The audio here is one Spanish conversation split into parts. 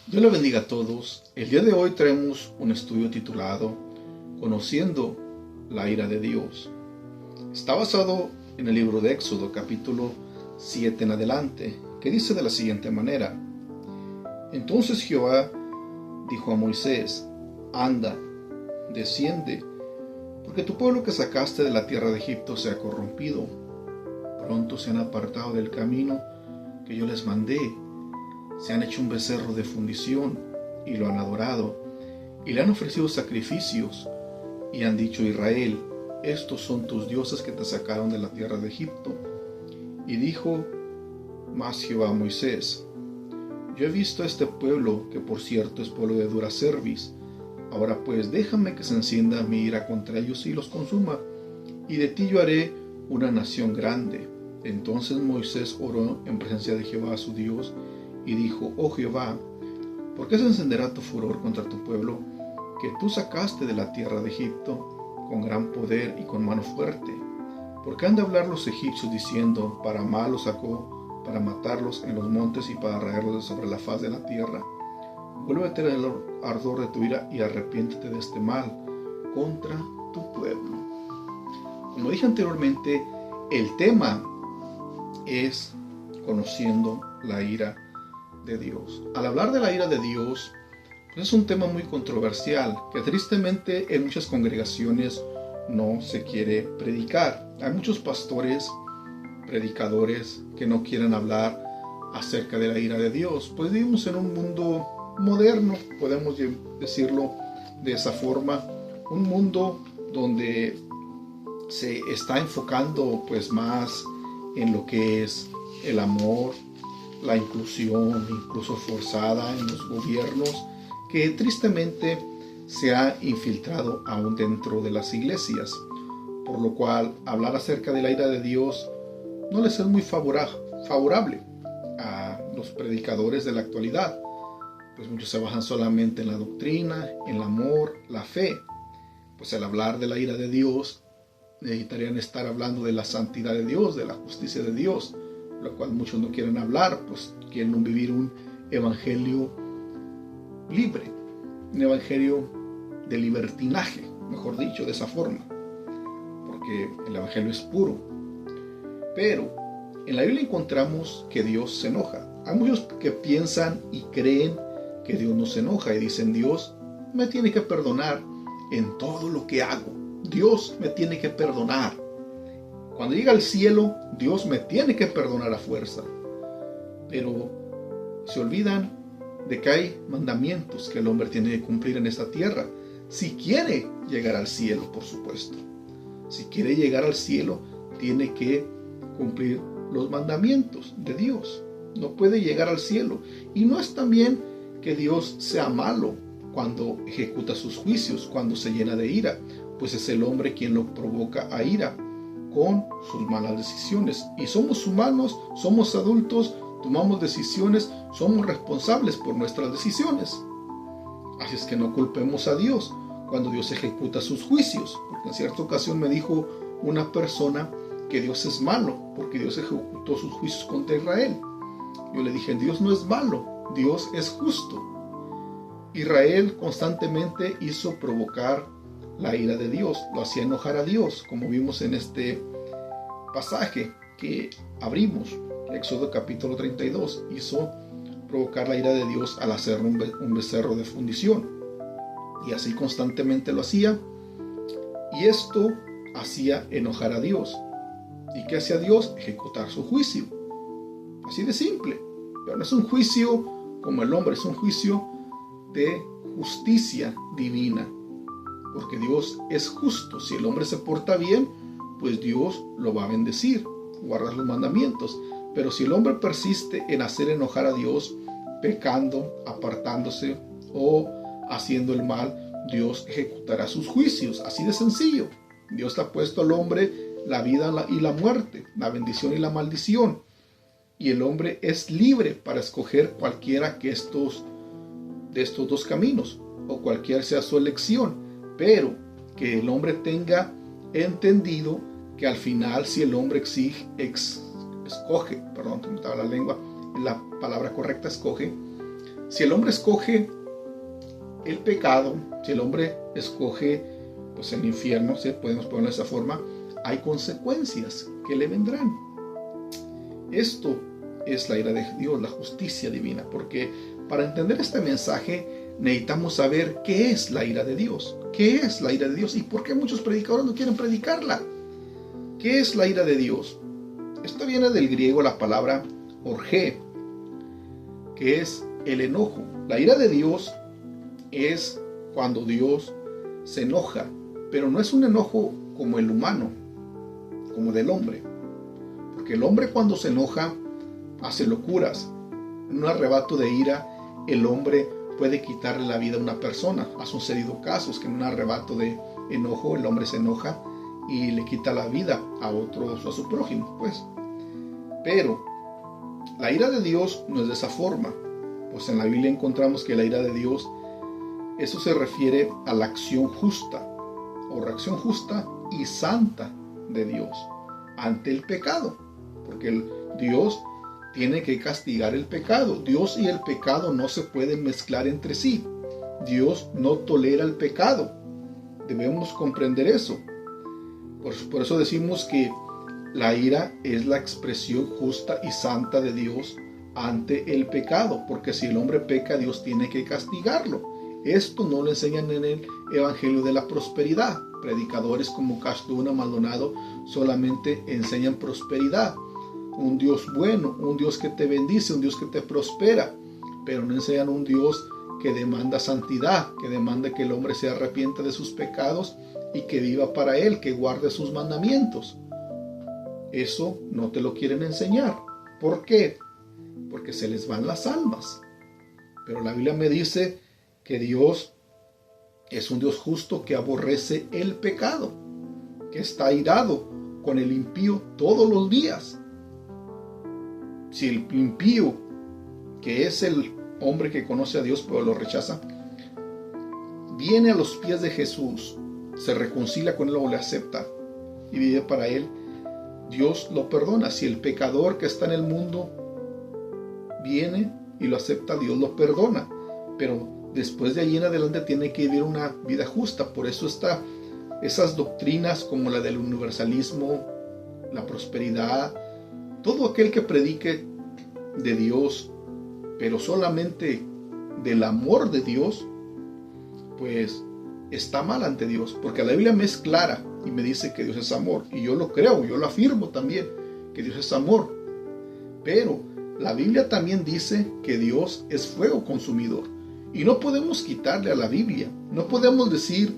Dios le bendiga a todos. El día de hoy traemos un estudio titulado Conociendo la ira de Dios. Está basado en el libro de Éxodo, capítulo 7 en adelante, que dice de la siguiente manera: Entonces Jehová dijo a Moisés: Anda, desciende, porque tu pueblo que sacaste de la tierra de Egipto se ha corrompido. Pronto se han apartado del camino que yo les mandé. Se han hecho un becerro de fundición y lo han adorado, y le han ofrecido sacrificios, y han dicho: Israel, estos son tus dioses que te sacaron de la tierra de Egipto. Y dijo más Jehová a Moisés: Yo he visto a este pueblo, que por cierto es pueblo de dura cerviz. Ahora pues déjame que se encienda mi ira contra ellos y los consuma, y de ti yo haré una nación grande. Entonces Moisés oró en presencia de Jehová su Dios, y dijo: Oh Jehová, ¿por qué se encenderá tu furor contra tu pueblo, que tú sacaste de la tierra de Egipto con gran poder y con mano fuerte? ¿Por qué han de hablar los egipcios diciendo: Para mal los sacó, para matarlos en los montes y para arraerlos de sobre la faz de la tierra? Vuélvete del ardor de tu ira y arrepiéntete de este mal contra tu pueblo. Como dije anteriormente, el tema es conociendo la ira de Dios. Al hablar de la ira de Dios, pues es un tema muy controversial que tristemente en muchas congregaciones no se quiere predicar. Hay muchos pastores, predicadores que no quieren hablar acerca de la ira de Dios. Pues vivimos en un mundo moderno, podemos decirlo de esa forma, un mundo donde se está enfocando pues más en lo que es el amor, la inclusión, incluso forzada en los gobiernos, que tristemente se ha infiltrado aún dentro de las iglesias, por lo cual hablar acerca de la ira de Dios no les es muy favorable a los predicadores de la actualidad, pues muchos se basan solamente en la doctrina, en el amor, la fe. Pues al hablar de la ira de Dios necesitarían estar hablando de la santidad de Dios, de la justicia de Dios, lo cual muchos no quieren hablar, pues quieren vivir un evangelio libre, un evangelio de libertinaje, mejor dicho, de esa forma, porque el evangelio es puro. Pero en la Biblia encontramos que Dios se enoja. Hay muchos que piensan y creen que Dios no se enoja y dicen: Dios me tiene que perdonar en todo lo que hago. Dios me tiene que perdonar. Cuando llega al cielo, Dios me tiene que perdonar a fuerza. Pero se olvidan de que hay mandamientos que el hombre tiene que cumplir en esta tierra, si quiere llegar al cielo, por supuesto. Si quiere llegar al cielo, tiene que cumplir los mandamientos de Dios. No puede llegar al cielo. Y no es también que Dios sea malo cuando ejecuta sus juicios, cuando se llena de ira, pues es el hombre quien lo provoca a ira con sus malas decisiones. Y somos humanos, somos adultos, tomamos decisiones, somos responsables por nuestras decisiones. Así es que no culpemos a Dios cuando Dios ejecuta sus juicios, porque en cierta ocasión me dijo una persona que Dios es malo porque Dios ejecutó sus juicios contra Israel. Yo le dije: Dios no es malo, Dios es justo. Israel constantemente hizo provocar la ira de Dios, lo hacía enojar a Dios, como vimos en este pasaje que abrimos, Éxodo capítulo 32, hizo provocar la ira de Dios al hacer un becerro de fundición, y así constantemente lo hacía, y esto hacía enojar a Dios. ¿Y qué hacía Dios? Ejecutar su juicio, así de simple. Pero no es un juicio como el hombre, es un juicio de justicia divina, porque Dios es justo. Si el hombre se porta bien, pues Dios lo va a bendecir, guardar los mandamientos. Pero si el hombre persiste en hacer enojar a Dios, pecando, apartándose o haciendo el mal, Dios ejecutará sus juicios, así de sencillo. Dios ha puesto al hombre la vida y la muerte, la bendición y la maldición, y el hombre es libre para escoger cualquiera de estos dos caminos, o cualquiera sea su elección, pero que el hombre tenga entendido que al final, si el hombre escoge, la palabra correcta, escoge, Si el hombre escoge el pecado, si el hombre escoge pues el infierno, ¿sí? Podemos ponerlo de esa forma, hay consecuencias que le vendrán. Esto es la ira de Dios, la justicia divina, porque para entender este mensaje necesitamos saber qué es la ira de Dios, qué es la ira de Dios y por qué muchos predicadores no quieren predicarla. ¿Qué es la ira de Dios? Esto viene del griego la palabra orgé, que es el enojo. La ira de Dios es cuando Dios se enoja, pero no es un enojo como el humano, como del hombre, porque el hombre cuando se enoja hace locuras. En un arrebato de ira el hombre puede quitarle la vida a una persona. Ha sucedido casos que en un arrebato de enojo el hombre se enoja y le quita la vida a otros, a su prójimo, pues. Pero la ira de Dios no es de esa forma, pues en la Biblia encontramos que la ira de Dios, eso se refiere a la acción justa o reacción justa y santa de Dios ante el pecado, porque Dios tiene que castigar el pecado. Dios y el pecado no se pueden mezclar entre sí. Dios no tolera el pecado. Debemos comprender eso. Por eso decimos que la ira es la expresión justa y santa de Dios ante el pecado, porque si el hombre peca, Dios tiene que castigarlo. Esto no lo enseñan en el Evangelio de la Prosperidad. Predicadores como Casduna, Maldonado solamente enseñan prosperidad. Un Dios bueno, un Dios que te bendice, un Dios que te prospera, pero no enseñan un Dios que demanda santidad, que demanda que el hombre se arrepienta de sus pecados y que viva para Él, que guarde sus mandamientos. Eso no te lo quieren enseñar. ¿Por qué? Porque se les van las almas. Pero la Biblia me dice que Dios es un Dios justo que aborrece el pecado, que está airado con el impío todos los días. Si el impío, que es el hombre que conoce a Dios pero lo rechaza, viene a los pies de Jesús, se reconcilia con Él o le acepta y vive para Él, Dios lo perdona. Si el pecador que está en el mundo viene y lo acepta, Dios lo perdona. Pero después de allí en adelante tiene que vivir una vida justa. Por eso está esas doctrinas como la del universalismo, la prosperidad, todo aquel que predique de Dios, pero solamente del amor de Dios, pues está mal ante Dios, porque la Biblia me es clara y me dice que Dios es amor, y yo lo creo, yo lo afirmo también, que Dios es amor. Pero la Biblia también dice que Dios es fuego consumidor, y no podemos quitarle a la Biblia, no podemos decir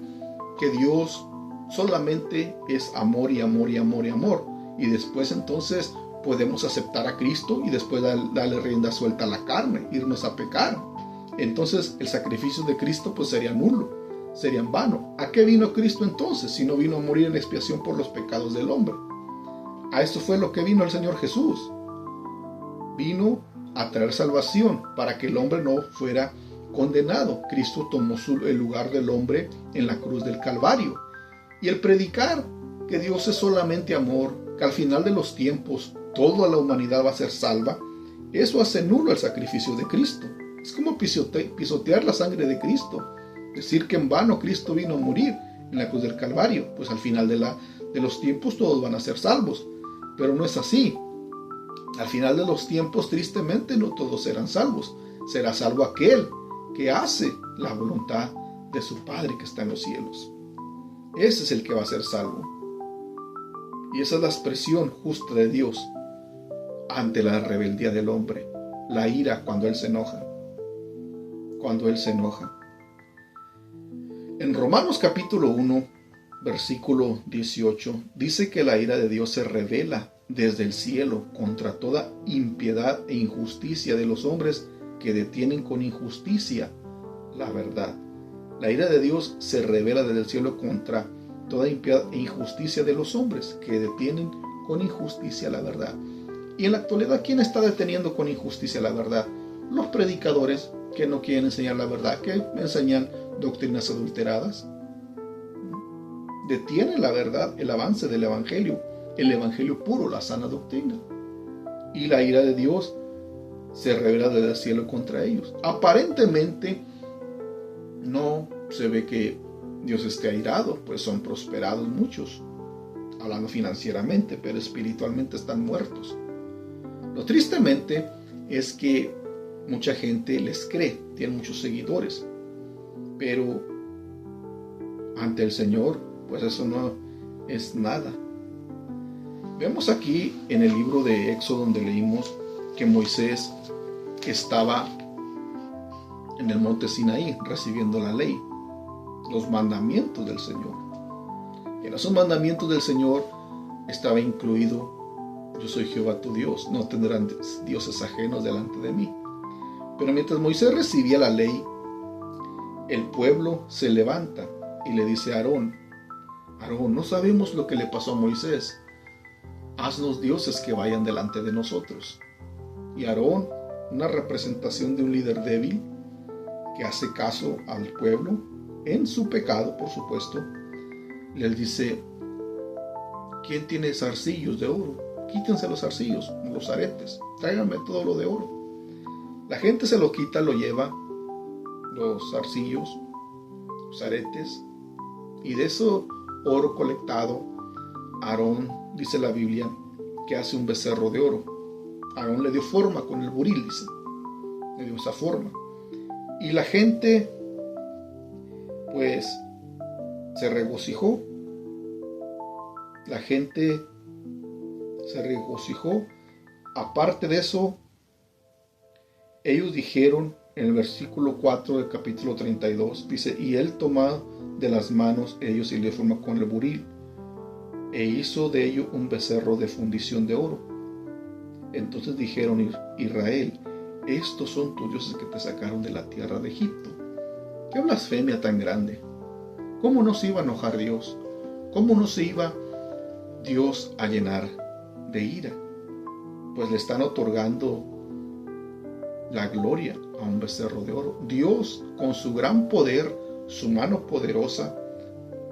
que Dios solamente es amor y amor y amor y amor, y después entonces podemos aceptar a Cristo y después darle rienda suelta a la carne, irnos a pecar. Entonces el sacrificio de Cristo pues sería nulo, sería en vano. ¿A qué vino Cristo entonces si no vino a morir en expiación por los pecados del hombre? A esto fue lo que vino el Señor Jesús. Vino a traer salvación para que el hombre no fuera condenado. Cristo tomó el lugar del hombre en la cruz del Calvario. Y el predicar que Dios es solamente amor, que al final de los tiempos toda la humanidad va a ser salva, eso hace nulo el sacrificio de Cristo. Es como pisotear la sangre de Cristo, decir que en vano Cristo vino a morir en la cruz del Calvario. Pues al final de los tiempos todos van a ser salvos, pero no es así. Al final de los tiempos, tristemente, no todos serán salvos. Será salvo aquel que hace la voluntad de su Padre que está en los cielos. Ese es el que va a ser salvo. Y esa es la expresión justa de Dios ante la rebeldía del hombre, la ira cuando Él se enoja. Cuando Él se enoja. En Romanos capítulo 1, versículo 18, dice que la ira de Dios se revela desde el cielo contra toda impiedad e injusticia de los hombres que detienen con injusticia la verdad. La ira de Dios se revela desde el cielo contra toda impiedad e injusticia de los hombres que detienen con injusticia la verdad. Y en la actualidad, ¿quién está deteniendo con injusticia la verdad? Los predicadores que no quieren enseñar la verdad, que enseñan doctrinas adulteradas. Detienen la verdad, el avance del evangelio puro, la sana doctrina. Y la ira de Dios se revela desde el cielo contra ellos. Aparentemente no se ve que Dios esté airado, pues son prosperados muchos, hablando financieramente, pero espiritualmente están muertos. Lo tristemente es que mucha gente les cree, tienen muchos seguidores, pero ante el Señor, pues eso no es nada. Vemos aquí en el libro de Éxodo, donde leímos que Moisés estaba en el monte Sinaí recibiendo la ley, los mandamientos del Señor. En esos mandamientos del Señor estaba incluido: yo soy Jehová tu Dios, no tendrán dioses ajenos delante de mí. Pero mientras Moisés recibía la ley, el pueblo se levanta y le dice a Aarón: Aarón, no sabemos lo que le pasó a Moisés, haznos dioses que vayan delante de nosotros. Y Aarón, una representación de un líder débil que hace caso al pueblo en su pecado, por supuesto, les dice: ¿quién tiene zarcillos de oro? Quítense los zarcillos, los aretes, tráiganme todo lo de oro. La gente se lo quita, lo lleva, los zarcillos, los aretes, y de eso oro colectado, Aarón, dice la Biblia, que hace un becerro de oro. Aarón le dio forma con el buril, dice, le dio esa forma. Y la gente, pues, se regocijó. La gente se regocijó. Aparte de eso, ellos dijeron en el versículo 4 del capítulo 32, dice: y él tomó de las manos ellos y le formó con el buril, e hizo de ello un becerro de fundición de oro. Entonces dijeron: Israel, estos son tus dioses que te sacaron de la tierra de Egipto. ¡Qué blasfemia tan grande! ¿Cómo no se iba a enojar Dios? ¿Cómo no se iba Dios a llenar de ira? Pues le están otorgando la gloria a un becerro de oro. Dios, con su gran poder, su mano poderosa,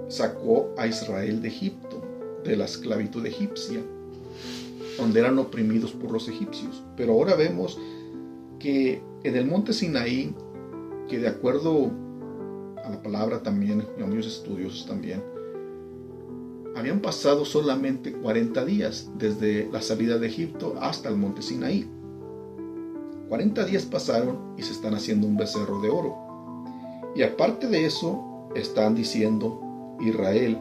sacó a Israel de Egipto, de la esclavitud egipcia, donde eran oprimidos por los egipcios. Pero ahora vemos que en el monte Sinaí, que de acuerdo a la palabra también, y a muchos estudios también, habían pasado solamente 40 días desde la salida de Egipto hasta el monte Sinaí. 40 días pasaron y se están haciendo un becerro de oro. Y aparte de eso, están diciendo: Israel,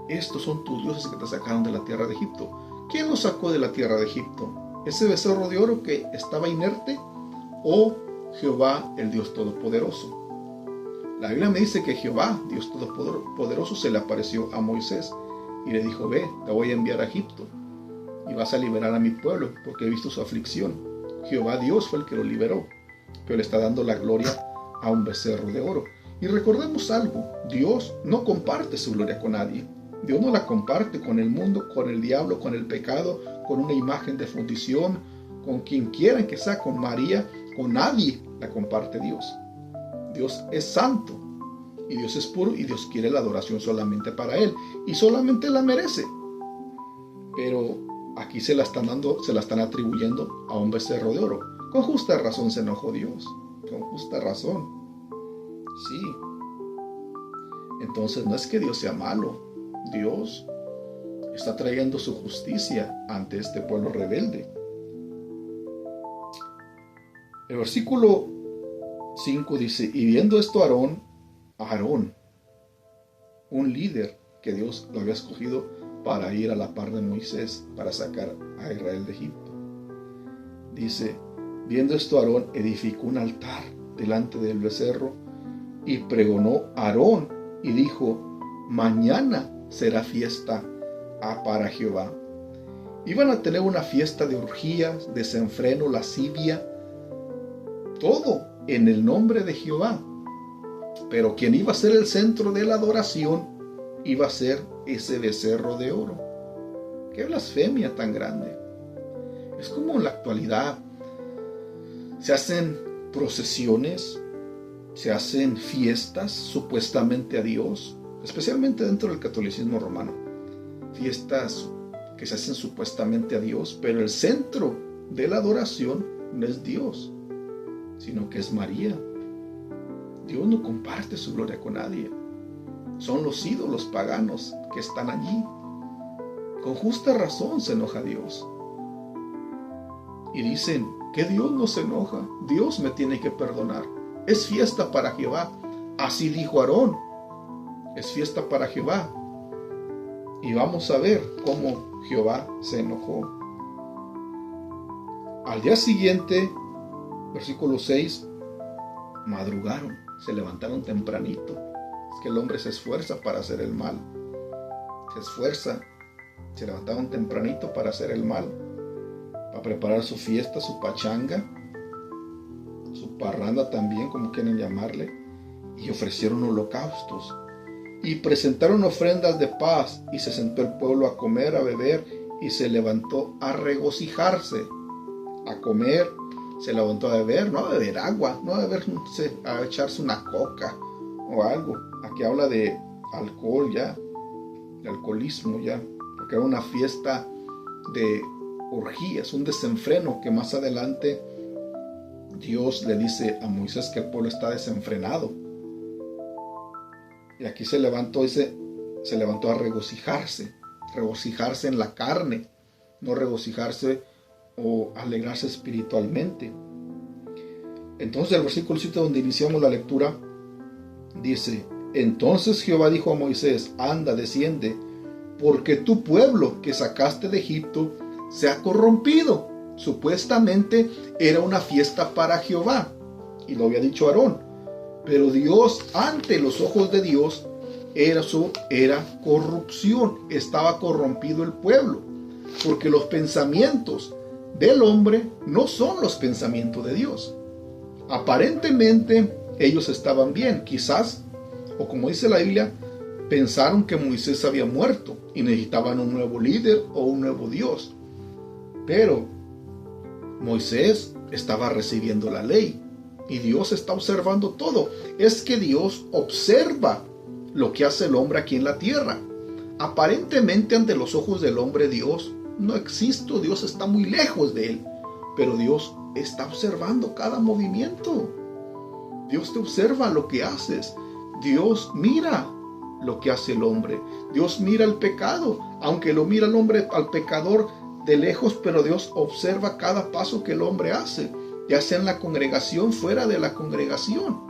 estos son tus dioses que te sacaron de la tierra de Egipto. ¿Quién los sacó de la tierra de Egipto? ¿Ese becerro de oro que estaba inerte? ¿O Jehová, el Dios Todopoderoso? La Biblia me dice que Jehová, Dios Todopoderoso, se le apareció a Moisés y le dijo: ve, te voy a enviar a Egipto y vas a liberar a mi pueblo porque he visto su aflicción. Jehová Dios fue el que lo liberó, pero le está dando la gloria a un becerro de oro. Y recordemos algo: Dios no comparte su gloria con nadie. Dios no la comparte con el mundo, con el diablo, con el pecado, con una imagen de fundición, con quien quiera que sea, con María, con nadie la comparte Dios. Dios es santo y Dios es puro y Dios quiere la adoración solamente para Él y solamente la merece. Pero aquí se la están dando, se la están atribuyendo a un becerro de oro. Con justa razón se enojó Dios, con justa razón. Sí. Entonces no es que Dios sea malo. Dios está trayendo su justicia ante este pueblo rebelde. El versículo 5 dice: y viendo esto Aarón, un líder que Dios lo había escogido para ir a la par de Moisés, para sacar a Israel de Egipto. Dice: viendo esto Aarón edificó un altar delante del becerro y pregonó Aarón y dijo: mañana será fiesta para Jehová. Iban a tener una fiesta de orgías, desenfreno, lascivia, todo en el nombre de Jehová. Pero quien iba a ser el centro de la adoración iba a ser ese becerro de oro. ¡Qué blasfemia tan grande! Es como en la actualidad se hacen procesiones, se hacen fiestas supuestamente a Dios, especialmente dentro del catolicismo romano. Fiestas que se hacen supuestamente a Dios, pero el centro de la adoración no es Dios, sino que es María. Dios no comparte su gloria con nadie. Son los ídolos paganos que están allí. Con justa razón se enoja Dios. Y dicen que Dios no se enoja. Dios me tiene que perdonar. Es fiesta para Jehová. Así dijo Aarón. Es fiesta para Jehová. Y vamos a ver cómo Jehová se enojó. Al día siguiente, versículo 6, madrugaron, se levantaron tempranito. Es que el hombre se esfuerza para hacer el mal. Se esfuerza. Se levantaron tempranito para hacer el mal. Para preparar su fiesta, su pachanga, su parranda también, como quieren llamarle. Y ofrecieron holocaustos. Y presentaron ofrendas de paz. Y se sentó el pueblo a comer, a beber. Y se levantó a regocijarse. A comer, se levantó a beber, no a beber agua, no a beberse, a echarse una coca o algo. Aquí habla de alcohol ya, de alcoholismo ya, porque era una fiesta de orgías, un desenfreno que más adelante Dios le dice a Moisés que el pueblo está desenfrenado. Y aquí se levantó a regocijarse en la carne, no regocijarse o alegrarse espiritualmente. Entonces el versículo 7 donde iniciamos la lectura dice: entonces Jehová dijo a Moisés: anda, desciende, porque tu pueblo que sacaste de Egipto se ha corrompido. Supuestamente era una fiesta para Jehová, y lo había dicho Aarón, pero Dios, ante los ojos de Dios, eso era corrupción. Estaba corrompido el pueblo, porque los pensamientos del hombre no son los pensamientos de Dios. Aparentemente ellos estaban bien, quizás, o como dice la Biblia, pensaron que Moisés había muerto y necesitaban un nuevo líder o un nuevo Dios. Pero Moisés estaba recibiendo la ley y Dios está observando todo. Es que Dios observa lo que hace el hombre aquí en la tierra. Aparentemente ante los ojos del hombre Dios no existe, Dios está muy lejos de él, pero Dios está observando cada movimiento. Dios te observa lo que haces. Dios mira lo que hace el hombre. Dios mira el pecado, aunque lo mira el hombre, al pecador, de lejos, pero Dios observa cada paso que el hombre hace, ya sea en la congregación, fuera de la congregación.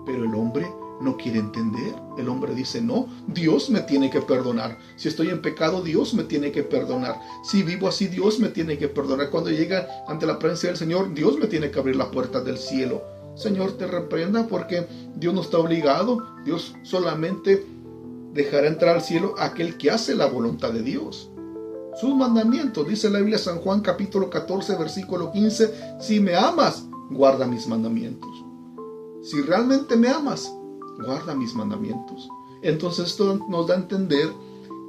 Pero el hombre no quiere entender. El hombre dice: no, Dios me tiene que perdonar. Si estoy en pecado, Dios me tiene que perdonar. Si vivo así, Dios me tiene que perdonar. Cuando llega ante la presencia del Señor, Dios me tiene que abrir las puertas del cielo. Señor, te reprenda, porque Dios no está obligado. Dios solamente dejará entrar al cielo a aquel que hace la voluntad de Dios. Sus mandamientos, dice la Biblia, San Juan capítulo 14, versículo 15, si me amas, guarda mis mandamientos. Si realmente me amas, guarda mis mandamientos. Entonces esto nos da a entender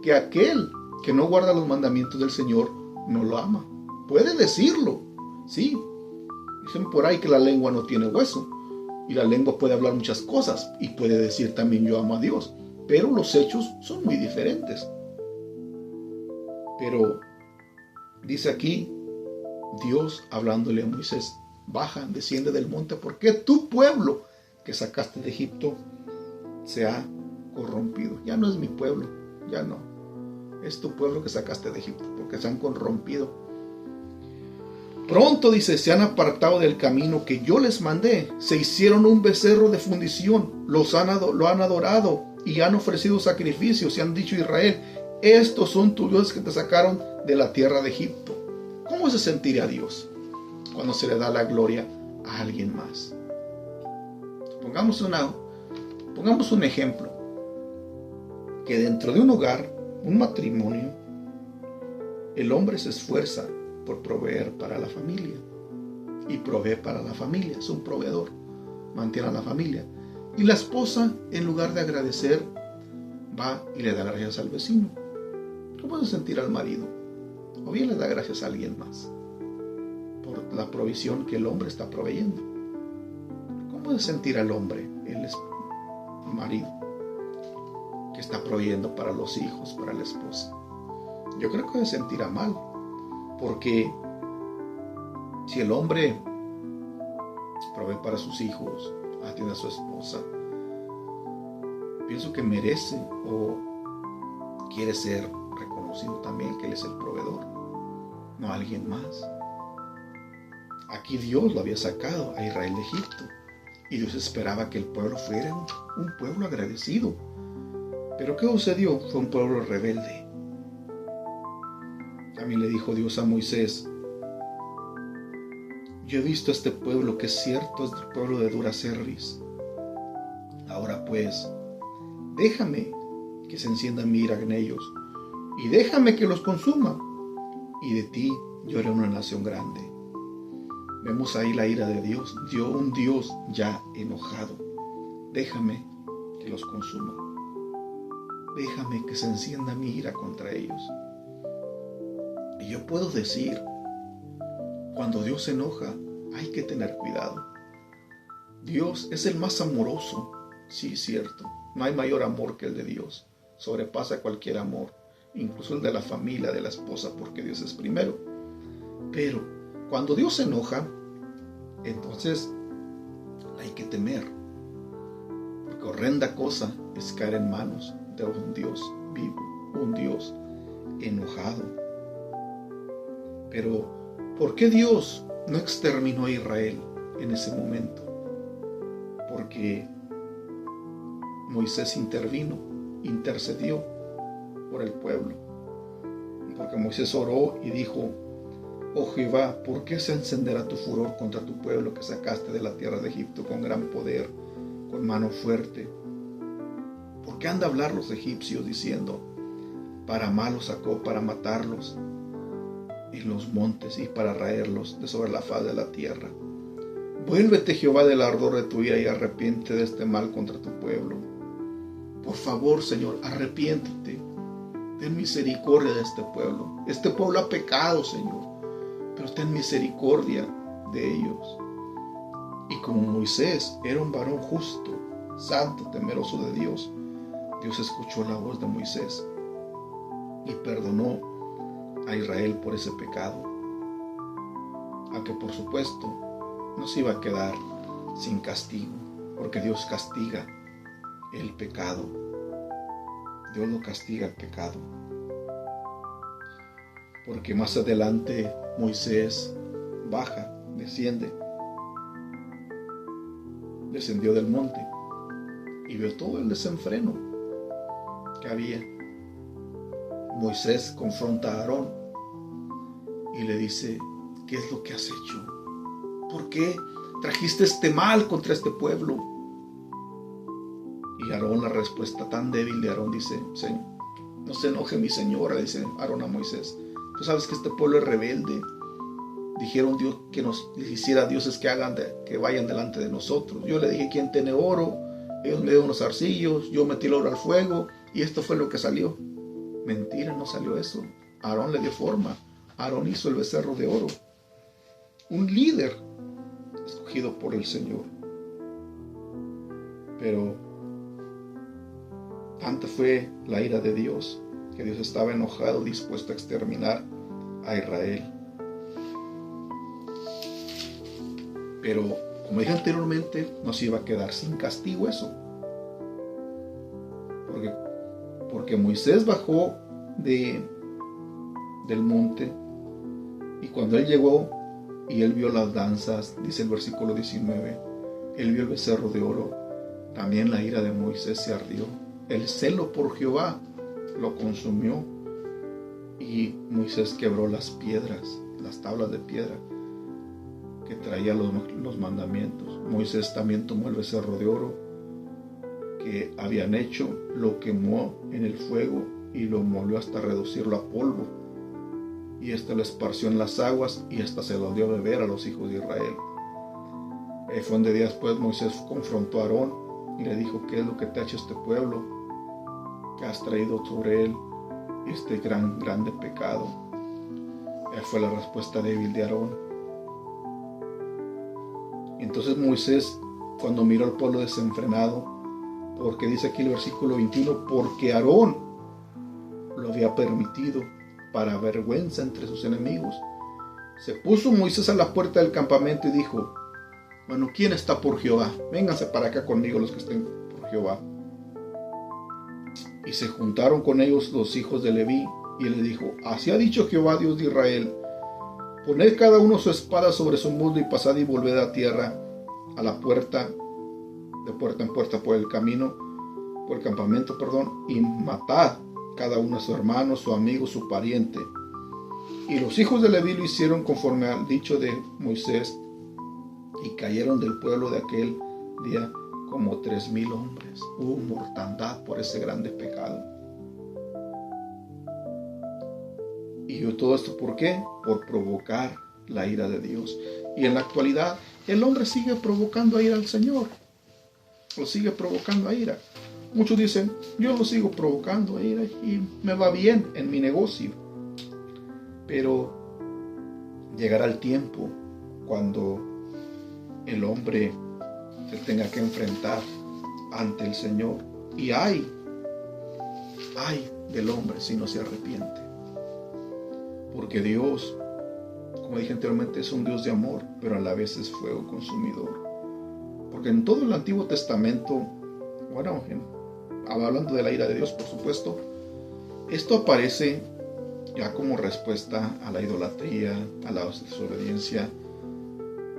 que aquel que no guarda los mandamientos del Señor no lo ama. Puede decirlo, sí. Dicen por ahí que la lengua no tiene hueso, y la lengua puede hablar muchas cosas y puede decir también yo amo a Dios, pero los hechos son muy diferentes. Pero dice aquí Dios hablándole a Moisés: baja, desciende del monte, porque tu pueblo que sacaste de Egipto se ha corrompido. Ya no es mi pueblo, ya no. Es tu pueblo que sacaste de Egipto, porque se han corrompido. Pronto, dice, se han apartado del camino que yo les mandé. Se hicieron un becerro de fundición, lo han adorado y han ofrecido sacrificios y han dicho a Israel: estos son tus dioses que te sacaron de la tierra de Egipto. ¿Cómo se sentiría Dios cuando se le da la gloria a alguien más? Pongamos un ejemplo. Que dentro de un hogar, un matrimonio, el hombre se esfuerza por proveer para la familia. Y provee para la familia, es un proveedor, mantiene a la familia. Y la esposa, en lugar de agradecer, va y le da gracias al vecino. ¿Cómo se sentirá el marido? O bien le da gracias a alguien más por la provisión que el hombre está proveyendo. ¿Cómo se sentirá el hombre, el marido, que está proveyendo para los hijos, para la esposa? Yo creo que se sentirá mal, porque Si el hombre provee para sus hijos, atiende a su esposa, pienso que merece o quiere ser reconocido también que Él es el proveedor, no alguien más. Aquí Dios lo había sacado a Israel de Egipto y Dios esperaba que el pueblo fuera un pueblo agradecido. Pero ¿qué sucedió? Fue un pueblo rebelde. También le dijo Dios a Moisés: yo he visto a este pueblo que es cierto, es el pueblo de dura cerviz. Ahora pues, déjame que se encienda mi ira en ellos y déjame que los consuma, y de ti yo haré una nación grande. Vemos ahí la ira de Dios, un Dios ya enojado. Déjame que los consuma. Déjame que se encienda mi ira contra ellos. Y yo puedo decir, cuando Dios se enoja, hay que tener cuidado. Dios es el más amoroso, sí, cierto. No hay mayor amor que el de Dios. Sobrepasa cualquier amor, incluso el de la familia, de la esposa, porque Dios es primero. Pero cuando Dios se enoja, entonces hay que temer, porque horrenda cosa es caer en manos de un Dios vivo, un Dios enojado. Pero ¿por qué Dios no exterminó a Israel en ese momento? Porque Moisés intercedió por el pueblo. Porque Moisés oró y dijo: oh Jehová, ¿por qué se encenderá tu furor contra tu pueblo que sacaste de la tierra de Egipto con gran poder, con mano fuerte? ¿Por qué han de hablar los egipcios diciendo: para mal los sacó, para matarlos en los montes y para raerlos de sobre la faz de la tierra? Vuélvete, Jehová, del ardor de tu ira y arrepiente de este mal contra tu pueblo. Por favor, Señor, arrepiéntete. Ten misericordia de este pueblo. Este pueblo ha pecado, Señor, pero ten misericordia de ellos. Y como Moisés era un varón justo, santo, temeroso de Dios, Dios escuchó la voz de Moisés y perdonó a Israel por ese pecado. Aunque por supuesto no se iba a quedar sin castigo, porque Dios castiga el pecado. Dios lo castiga el pecado. Porque más adelante Moisés descendió del monte y vio todo el desenfreno que había. Moisés confronta a Aarón y le dice: ¿qué es lo que has hecho? ¿Por qué trajiste este mal contra este pueblo? Y Aarón, la respuesta tan débil de Aarón, dice: no se enoje mi señora, dice Aarón a Moisés. Tú sabes que este pueblo es rebelde. Dijeron Dios que nos hiciera dioses que vayan delante de nosotros. Yo le dije: ¿quién tiene oro? Ellos me dieron unos arcillos, yo metí el oro al fuego y esto fue lo que salió. Mentira, no salió eso. Aarón le dio forma. Aarón hizo el becerro de oro. Un líder escogido por el Señor. Pero tanta fue la ira de Dios que Dios estaba enojado, dispuesto a exterminar a Israel. Pero, como dije anteriormente, no se iba a quedar sin castigo eso. Porque Moisés bajó del monte, y cuando él llegó y él vio las danzas, dice el versículo 19, él vio el becerro de oro, también la ira de Moisés se ardió. El celo por Jehová lo consumió, y Moisés quebró las piedras, las tablas de piedra que traía los mandamientos. Moisés también tomó el becerro de oro que habían hecho, lo quemó en el fuego y lo molió hasta reducirlo a polvo, y lo esparció en las aguas y hasta se lo dio a beber a los hijos de Israel. Fue un día después Moisés confrontó a Aarón y le dijo: ¿qué es lo que te ha hecho este pueblo? Que has traído sobre él este grande pecado. Fue la respuesta débil de Aarón. Entonces Moisés, cuando miró al pueblo desenfrenado, porque dice aquí el versículo 21, porque Aarón lo había permitido para vergüenza entre sus enemigos, Se puso Moisés a la puerta del campamento y dijo: bueno, ¿quién está por Jehová? Vénganse para acá conmigo los que estén por Jehová. Y se juntaron con ellos los hijos de Leví, y él les dijo: así ha dicho Jehová, Dios de Israel: poned cada uno su espada sobre su muslo y pasad y volved a tierra, a la puerta, de puerta en puerta por el camino, por el campamento, y matad cada uno a su hermano, su amigo, su pariente. Y los hijos de Leví lo hicieron conforme al dicho de Moisés, y cayeron del pueblo de aquel día como 3,000 hombres. Hubo mortandad por ese grande pecado. Y todo esto, ¿por qué? Por provocar la ira de Dios. Y en la actualidad, el hombre sigue provocando a ira al Señor. Lo sigue provocando a ira. Muchos dicen: yo lo sigo provocando a ira y me va bien en mi negocio. Pero llegará el tiempo cuando el hombre se tenga que enfrentar ante el Señor. Y ay del hombre si no se arrepiente. Porque Dios, como dije anteriormente, es un Dios de amor, pero a la vez es fuego consumidor. Porque en todo el Antiguo Testamento, bueno, hablando de la ira de Dios, por supuesto, esto aparece ya como respuesta a la idolatría, a la desobediencia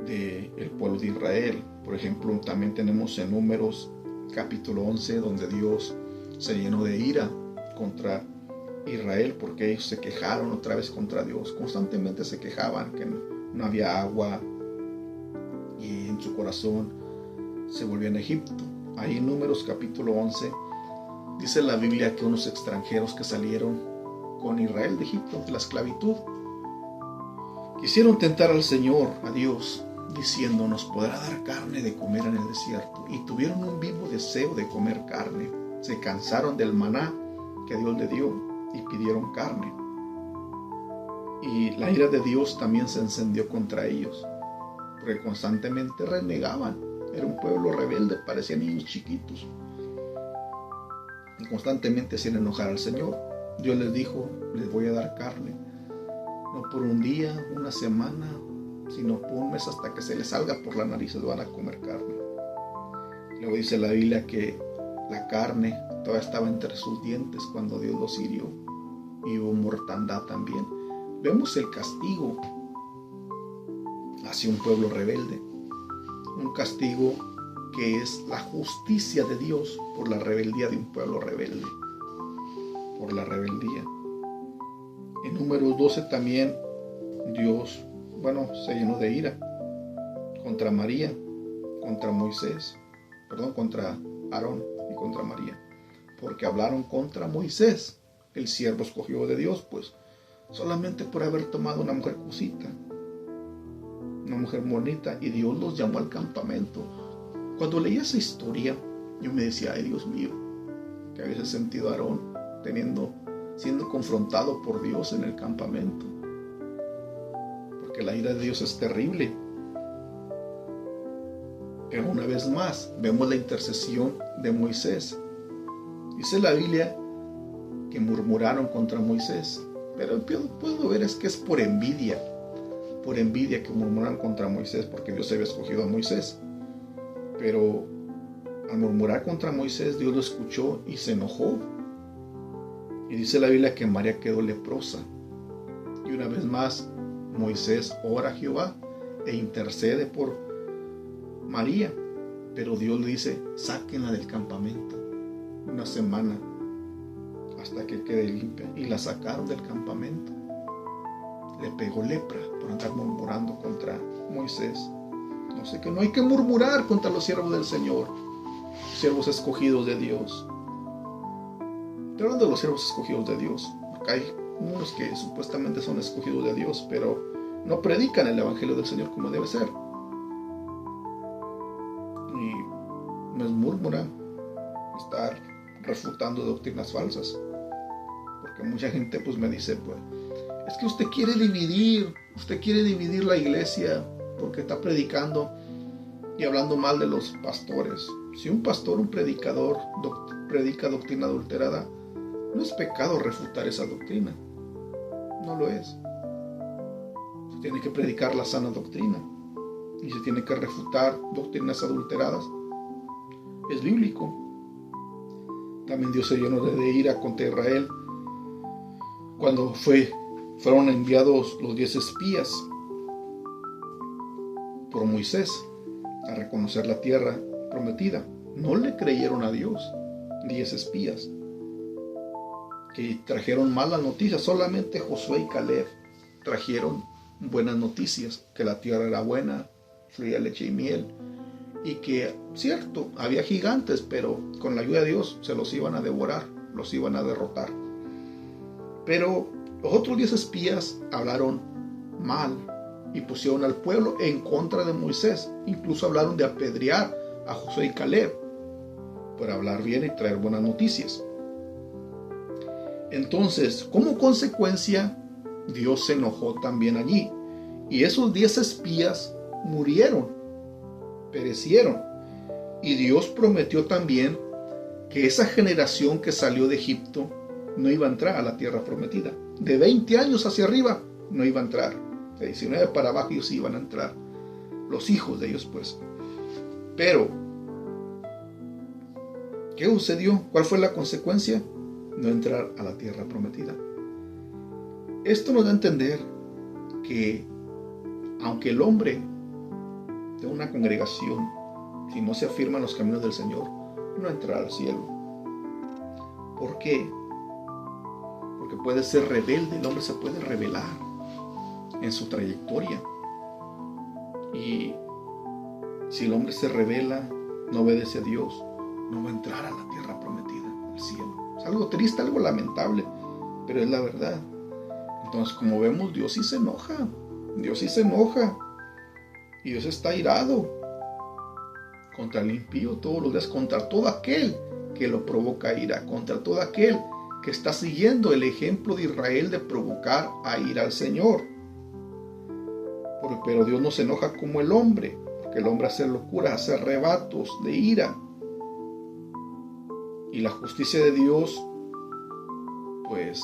del pueblo de Israel. Por ejemplo, también tenemos en Números capítulo 11, donde Dios se llenó de ira contra Israel porque ellos se quejaron otra vez contra Dios. Constantemente se quejaban que no había agua, y en su corazón se volvían a Egipto. Ahí en Números capítulo 11 dice la Biblia que unos extranjeros que salieron con Israel de Egipto, de la esclavitud, quisieron tentar al Señor, a Dios, diciendo: nos podrá dar carne de comer en el desierto. Y tuvieron un vivo deseo de comer carne. Se cansaron del maná que Dios le dio y pidieron carne. Y la ira de Dios también se encendió contra ellos, porque constantemente renegaban. Era un pueblo rebelde, parecían niños chiquitos, y constantemente hacían enojar al Señor. Dios les dijo: les voy a dar carne, no por un día, una semana, sino por un mes, hasta que se les salga por la nariz les van a comer carne. Luego dice la Biblia que la carne todavía estaba entre sus dientes cuando Dios los hirió, y hubo mortandad también. Vemos el castigo hacia un pueblo rebelde, un castigo que es la justicia de Dios por la rebeldía de un pueblo rebelde, por la rebeldía. En Números 12 también Dios, se llenó de ira contra María, contra Moisés, contra Aarón y contra María, porque hablaron contra Moisés, el siervo escogido de Dios, pues solamente por haber tomado una mujer cosita, una mujer bonita, y Dios los llamó al campamento. Cuando leí esa historia, yo me decía: ay, Dios mío, que había sentido a Aarón siendo confrontado por Dios en el campamento, porque la ira de Dios es terrible. Pero una vez más vemos la intercesión de Moisés. Dice la Biblia que murmuraron contra Moisés, pero puedo ver es que es por envidia que murmuran contra Moisés, porque Dios había escogido a Moisés. Pero al murmurar contra Moisés, Dios lo escuchó y se enojó. Y dice la Biblia que María quedó leprosa. Y una vez más, Moisés ora a Jehová e intercede por María. Pero Dios le dice: sáquenla del campamento una semana hasta que quede limpia. Y la sacaron del campamento. Le pegó lepra por andar murmurando contra Moisés. No sé, que no hay que murmurar contra los siervos del Señor, siervos escogidos de Dios. Estoy hablando de los siervos escogidos de Dios, porque hay unos que supuestamente son escogidos de Dios, pero no predican el evangelio del Señor como debe ser. Y no es murmurar, estar refutando doctrinas falsas, porque mucha gente me dice: es que usted quiere dividir la iglesia porque está predicando y hablando mal de los pastores. Si un pastor, un predicador, predica doctrina adulterada, no es pecado refutar esa doctrina. No lo es. Se tiene que predicar la sana doctrina y se tiene que refutar doctrinas adulteradas. Es bíblico. También Dios se llenó de ira contra Israel cuando fueron enviados los 10 espías por Moisés a reconocer la tierra prometida. No le creyeron a Dios 10 espías que trajeron malas noticias. Solamente Josué y Caleb trajeron buenas noticias, que la tierra era buena, fluía leche y miel, y que, cierto, había gigantes, pero con la ayuda de Dios se los iban a devorar, los iban a derrotar. Pero los otros 10 espías hablaron mal y pusieron al pueblo en contra de Moisés. Incluso hablaron de apedrear a Josué y Caleb por hablar bien y traer buenas noticias. Entonces, como consecuencia, Dios se enojó también allí. Y esos 10 espías murieron, perecieron. Y Dios prometió también que esa generación que salió de Egipto no iba a entrar a la tierra prometida. De 20 años hacia arriba no iba a entrar. De 19 para abajo ellos iban a entrar. Los hijos de ellos, pues. Pero, ¿qué sucedió? ¿Cuál fue la consecuencia? No entrar a la tierra prometida. Esto nos da a entender que aunque el hombre de una congregación, si no se afirma en los caminos del Señor, no entrará al cielo. ¿Por qué? Porque puede ser rebelde, el hombre se puede rebelar en su trayectoria. Y si el hombre se rebela, no obedece a Dios, no va a entrar a la tierra prometida, al cielo. Es algo triste, algo lamentable, pero es la verdad. Entonces, como vemos, Dios sí se enoja. Dios sí se enoja. Y Dios está airado contra el impío todos los días, contra todo aquel que lo provoca ira, contra todo aquel que está siguiendo el ejemplo de Israel de provocar a ira al Señor. Pero Dios no se enoja como el hombre, porque el hombre hace locuras, hace arrebatos de ira. Y la justicia de Dios, pues,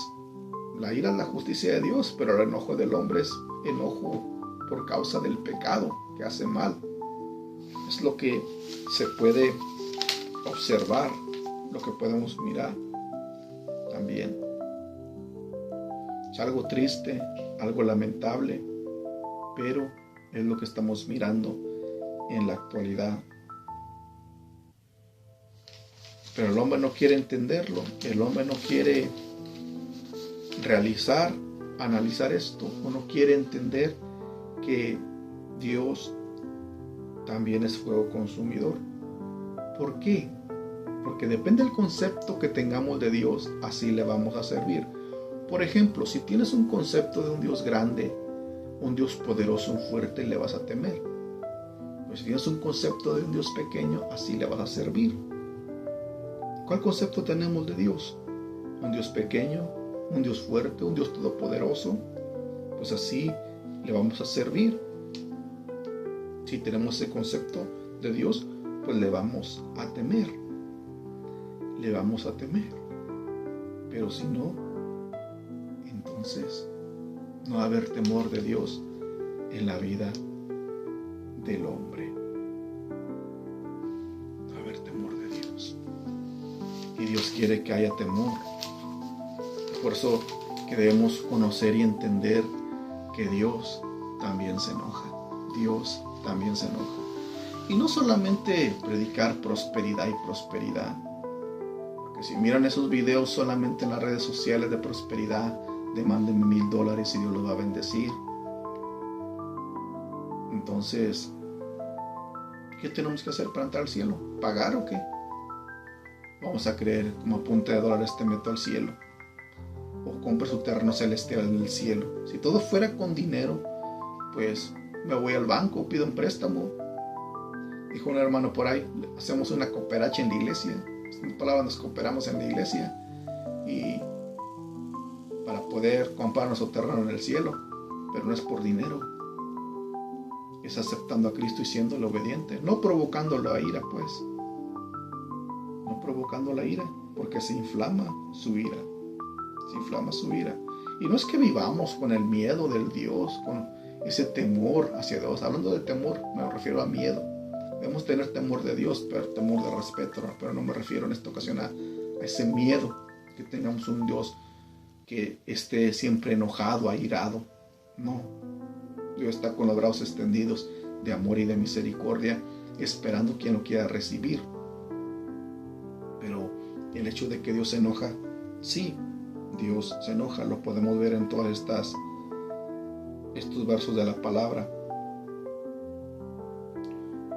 la ira es la justicia de Dios, pero el enojo del hombre es enojo por causa del pecado que hace mal. Es lo que se puede observar, lo que podemos mirar también. Es algo triste, algo lamentable, pero es lo que estamos mirando en la actualidad. Pero el hombre no quiere entenderlo, el hombre no quiere analizar esto, o no quiere entender que Dios también es fuego consumidor. ¿Por qué? Porque depende del concepto que tengamos de Dios, así le vamos a servir. Por ejemplo, si tienes un concepto de un Dios grande, un Dios poderoso, un fuerte, le vas a temer. Pues si tienes un concepto de un Dios pequeño, así le vas a servir. ¿Cuál concepto tenemos de Dios? Un Dios pequeño, un Dios fuerte, un Dios todopoderoso. Pues así le vamos a servir. Si tenemos ese concepto de Dios, pues le vamos a temer. Le vamos a temer. Pero si no, entonces no va a haber temor de Dios en la vida del hombre. No va a haber temor de Dios. Y Dios quiere que haya temor. Por eso que debemos conocer y entender que Dios también se enoja. Dios también se enoja. Y no solamente predicar prosperidad y prosperidad. Porque si miran esos videos solamente en las redes sociales de prosperidad, de mándenme $1000 y Dios los va a bendecir. Entonces, ¿qué tenemos que hacer para entrar al cielo? ¿Pagar o qué? Vamos a creer como a punta de dólares te meto al cielo. O compre su terreno celestial en el cielo. Si todo fuera con dinero, pues me voy al banco, pido un préstamo. Dijo un hermano por ahí, hacemos una cooperacha en la iglesia. En palabras, nos cooperamos en la iglesia y para poder comprar nuestro terreno en el cielo. Pero no es por dinero. Es aceptando a Cristo y siéndole obediente. No provocándolo a ira, pues. No provocando la ira, porque se inflama su ira. Se inflama su ira. Y no es que vivamos con el miedo del Dios ese temor hacia Dios. Hablando de temor, me refiero a miedo. Debemos tener temor de Dios, pero temor de respeto, pero no me refiero en esta ocasión a ese miedo, que tengamos un Dios que esté siempre enojado, airado. No, Dios está con los brazos extendidos de amor y de misericordia, esperando quien lo quiera recibir. Pero el hecho de que Dios se enoja, sí, Dios se enoja, lo podemos ver en todas estos versos de la palabra.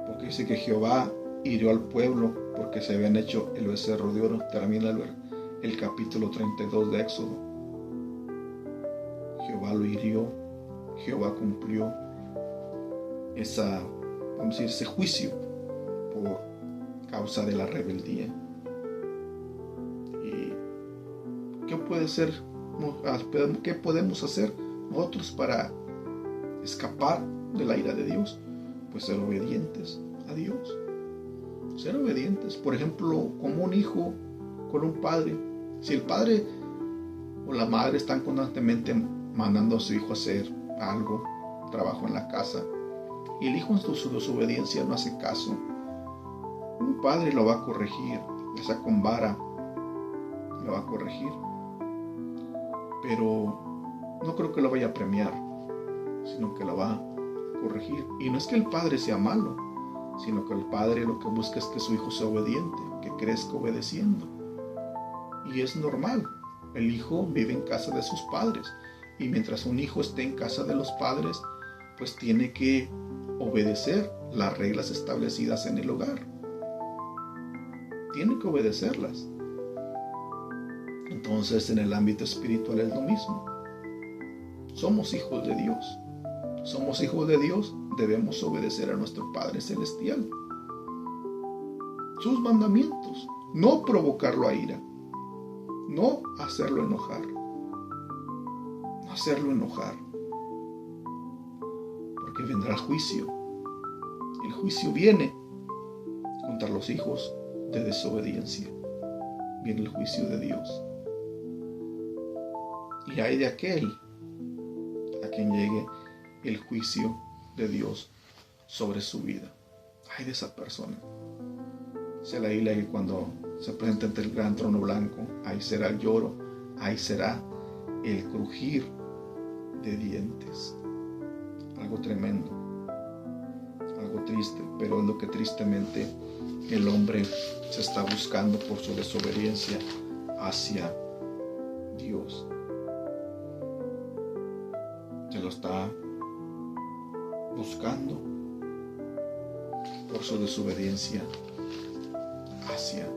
Porque dice que Jehová hirió al pueblo porque se habían hecho el becerro de oro. Termina el capítulo 32 de Éxodo. Jehová lo hirió, Jehová cumplió ese juicio por causa de la rebeldía. ¿Y qué podemos hacer nosotros para escapar de la ira de Dios? Pues ser obedientes a Dios. Ser obedientes. Por ejemplo, como un hijo con un padre. Si el padre o la madre están constantemente mandando a su hijo a hacer algo, trabajo en la casa, y el hijo en su desobediencia no hace caso, un padre lo va a corregir, ya sea con vara, lo va a corregir, pero no creo que lo vaya a premiar, sino que lo va a corregir. Y no es que el padre sea malo, sino que el padre lo que busca es que su hijo sea obediente, que crezca obedeciendo. Y es normal, el hijo vive en casa de sus padres, y mientras un hijo esté en casa de los padres, pues tiene que obedecer las reglas establecidas en el hogar. Tiene que obedecerlas. Entonces, en el ámbito espiritual es lo mismo. Somos hijos de Dios. Somos hijos de Dios, debemos obedecer a nuestro Padre Celestial. Sus mandamientos. No provocarlo a ira. No hacerlo enojar. No hacerlo enojar. Porque vendrá el juicio. El juicio viene contra los hijos de desobediencia. Viene el juicio de Dios. Y hay de aquel a quien llegue el juicio de Dios sobre su vida. Ay de esa persona. Se la Biblia que cuando se presenta ante el gran trono blanco, ahí será el lloro, ahí será el crujir de dientes. Algo tremendo, algo triste, pero es lo que tristemente el hombre se está buscando por su desobediencia hacia Dios. Se lo está buscando por su desobediencia hacia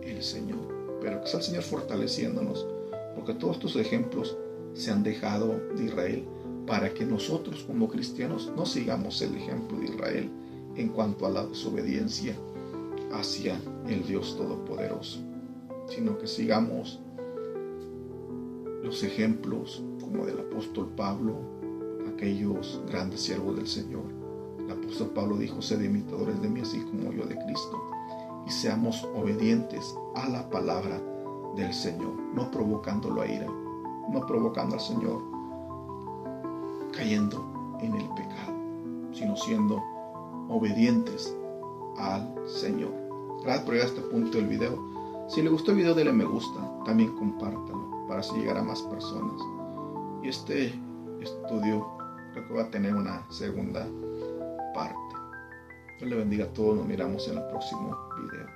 el Señor. Pero que sea el Señor fortaleciéndonos, porque todos estos ejemplos se han dejado de Israel para que nosotros como cristianos no sigamos el ejemplo de Israel en cuanto a la desobediencia hacia el Dios Todopoderoso, sino que sigamos los ejemplos como del apóstol Pablo, aquellos grandes siervos del Señor. El apóstol Pablo dijo: sed imitadores de mí así como yo de Cristo, y seamos obedientes a la palabra del Señor, no provocándolo a ira, no provocando al Señor cayendo en el pecado, sino siendo obedientes al Señor. Gracias por llegar a este punto del video. Si le gustó el video, dele me gusta, también compártalo para así llegar a más personas. Y este estudio creo que va a tener una segunda parte. Dios le bendiga a todos, nos miramos en el próximo video.